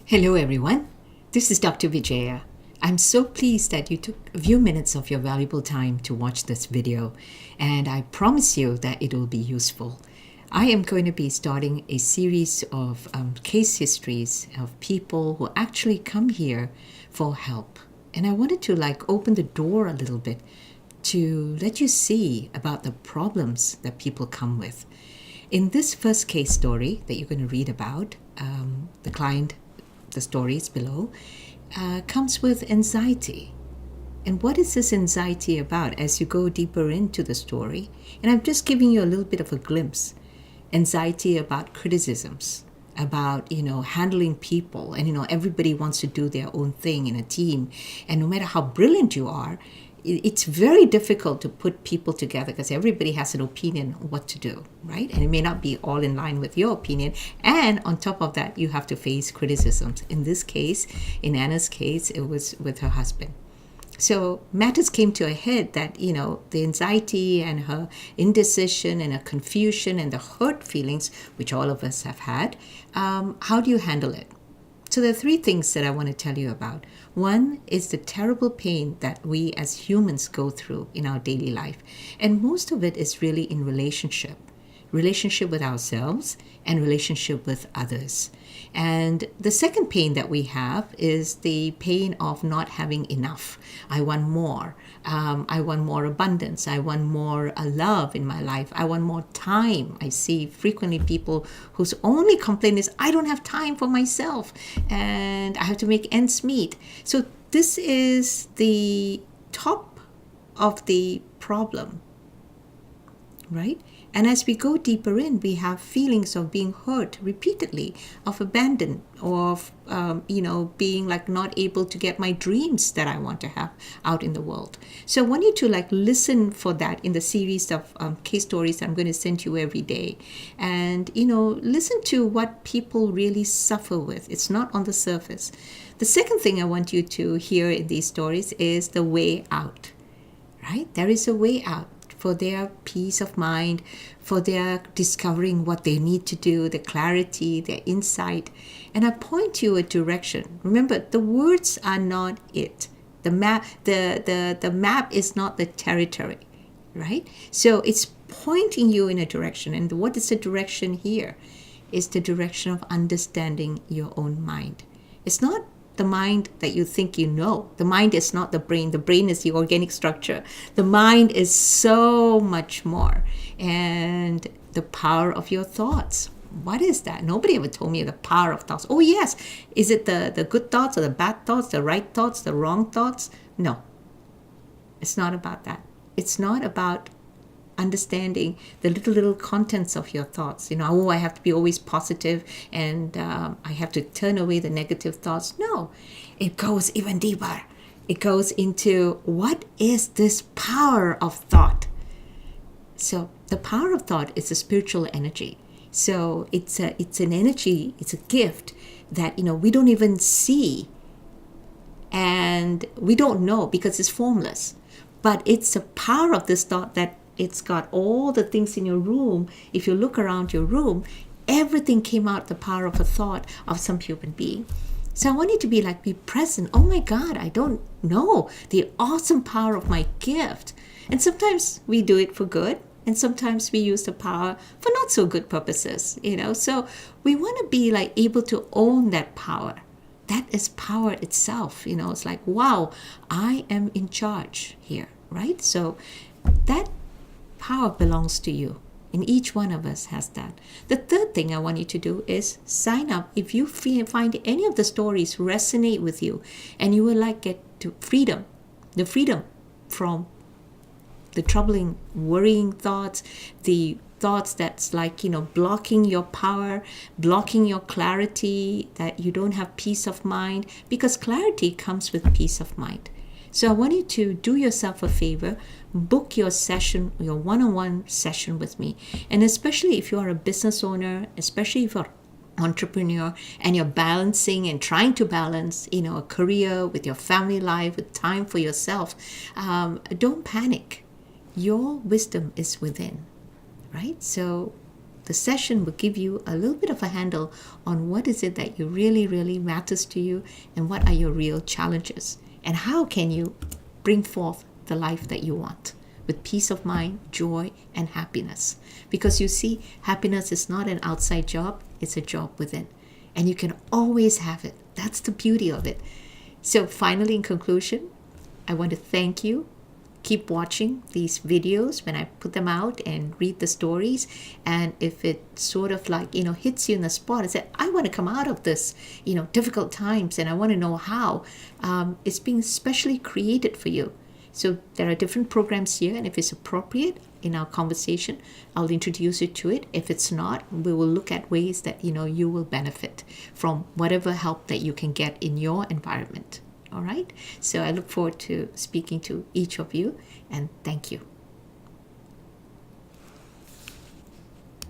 Hello, everyone. This is Dr. Vijaya. I'm so pleased that you took a few minutes of your valuable time to watch this video, and I promise you that it will be useful. I am going to be starting a series of case histories of people who actually come here for help. And I wanted to open the door a little bit to let you see about the problems that people come with. In this first case story that you're going to read about, the client, the story is below, comes with anxiety. And what is this anxiety about as you go deeper into the story? And I'm just giving you a little bit of a glimpse. Anxiety about criticisms, about, handling people. And, everybody wants to do their own thing in a team. And no matter how brilliant you are, it's very difficult to put people together because everybody has an opinion on what to do, right? And it may not be all in line with your opinion. And on top of that, you have to face criticisms. In this case, in Anna's case, it was with her husband. So matters came to a head that, the anxiety and her indecision and her confusion and the hurt feelings, which all of us have had, how do you handle it? So there are three things that I want to tell you about. One is the terrible pain that we as humans go through in our daily life. And most of it is really in relationship with ourselves and relationship with others. And the second pain that we have is the pain of not having enough. I want more. I want more abundance. I want more love in my life. I want more time. I see frequently people whose only complaint is, I don't have time for myself and I have to make ends meet. So this is the top of the problem, right? And as we go deeper in, we have feelings of being hurt repeatedly, of abandoned, or of, being not able to get my dreams that I want to have out in the world. So I want you to listen for that in the series of case stories I'm going to send you every day. And, listen to what people really suffer with. It's not on the surface. The second thing I want you to hear in these stories is the way out, right? There is a way out for their peace of mind, for their discovering what they need to do, their clarity, their insight. And I point you a direction. Remember, the words are not it. The map, the map is not the territory, right? So it's pointing you in a direction. And what is the direction here? It's the direction of understanding your own mind. It's not the mind that you think you know. The mind is not the brain. The brain is the organic structure. The mind is so much more. And the power of your thoughts. What is that? Nobody ever told me the power of thoughts. Oh, yes. Is it the good thoughts or the bad thoughts, the right thoughts, the wrong thoughts? No. It's not about that. It's not about understanding the little contents of your thoughts. I have to be always positive and I have to turn away the negative thoughts. No, it goes even deeper. It goes into what is this power of thought. So the power of thought is a spiritual energy. So it's an energy, it's a gift that we don't even see and we don't know because it's formless. But it's the power of this thought that it's got all the things in your room. If you look around your room, everything came out the power of a thought of some human being. So I want you to be present. Oh my God, I don't know the awesome power of my gift. And sometimes we do it for good. And sometimes we use the power for not so good purposes, So we want to be able to own that power. That is power itself, It's wow, I am in charge here, right? So that power belongs to you. And each one of us has that. The third thing I want you to do is sign up. If you find any of the stories resonate with you and you would get to freedom, the freedom from the troubling, worrying thoughts, the thoughts that's blocking your power, blocking your clarity, that you don't have peace of mind, because clarity comes with peace of mind. So I want you to do yourself a favor, book your session, your one-on-one session with me. And especially if you are a business owner, especially if you're an entrepreneur and you're balancing and trying to balance, a career with your family life, with time for yourself, don't panic. Your wisdom is within, right? So the session will give you a little bit of a handle on what is it that you really, really matters to you, and what are your real challenges, and how can you bring forth the life that you want with peace of mind, joy, and happiness. Because you see, happiness is not an outside job, it's a job within. And you can always have it. That's the beauty of it. So finally, in conclusion, I want to thank you. Keep watching these videos when I put them out and read the stories. And if it sort of like, hits you in the spot and say, I want to come out of this, difficult times, and I want to know how, it's being specially created for you. So there are different programs here, and if it's appropriate in our conversation, I'll introduce you to it. If it's not, we will look at ways that, you will benefit from whatever help that you can get in your environment. All right? So I look forward to speaking to each of you, and thank you.